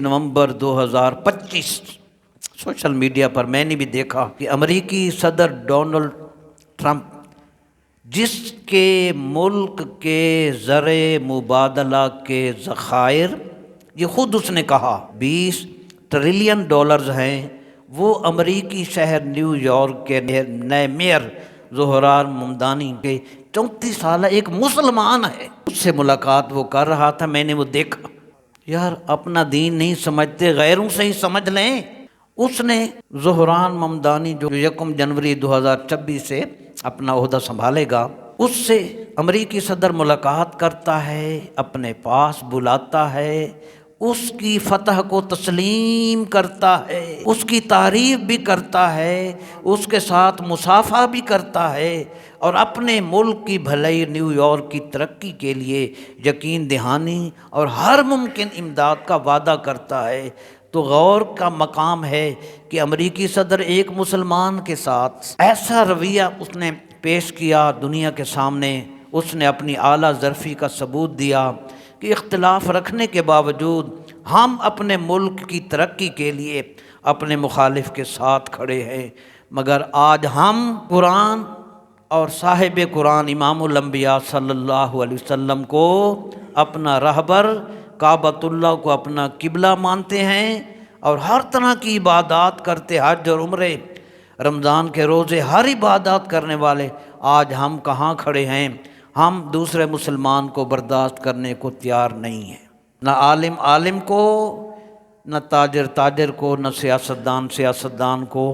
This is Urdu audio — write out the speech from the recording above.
نومبر 2025 سوشل میڈیا پر میں نے بھی دیکھا کہ امریکی صدر ڈونلڈ ٹرمپ جس کے ملک کے زر مبادلہ کے ذخائر، یہ خود اس نے کہا، $20 ٹریلین ہیں، وہ امریکی شہر نیو یارک کے نئے میئر زہران ممدانی کے 34 سالہ ایک مسلمان ہے، اس سے ملاقات وہ کر رہا تھا، میں نے وہ دیکھا۔ یار اپنا دین نہیں سمجھتے، غیروں سے ہی سمجھ لیں۔ اس نے زہران ممدانی جو 1 جنوری 2026 سے اپنا عہدہ سنبھالے گا، اس سے امریکی صدر ملاقات کرتا ہے، اپنے پاس بلاتا ہے، اس کی فتح کو تسلیم کرتا ہے، اس کی تعریف بھی کرتا ہے، اس کے ساتھ مصافحہ بھی کرتا ہے، اور اپنے ملک کی بھلائی، نیو یارک کی ترقی کے لیے یقین دہانی اور ہر ممکن امداد کا وعدہ کرتا ہے۔ تو غور کا مقام ہے کہ امریکی صدر ایک مسلمان کے ساتھ ایسا رویہ اس نے پیش کیا دنیا کے سامنے۔ اس نے اپنی اعلیٰ ظرفی کا ثبوت دیا کہ اختلاف رکھنے کے باوجود ہم اپنے ملک کی ترقی کے لیے اپنے مخالف کے ساتھ کھڑے ہیں۔ مگر آج ہم قرآن اور صاحب قرآن امام الانبیاء صلی اللہ علیہ وسلم کو اپنا رہبر، کعبۃ اللہ کو اپنا قبلہ مانتے ہیں، اور ہر طرح کی عبادات کرتے، حج اور عمرے، رمضان کے روزے، ہر عبادات کرنے والے آج ہم کہاں کھڑے ہیں؟ ہم دوسرے مسلمان کو برداشت کرنے کو تیار نہیں ہیں، نہ عالم عالم کو، نہ تاجر تاجر کو، نہ سیاستدان سیاستدان کو۔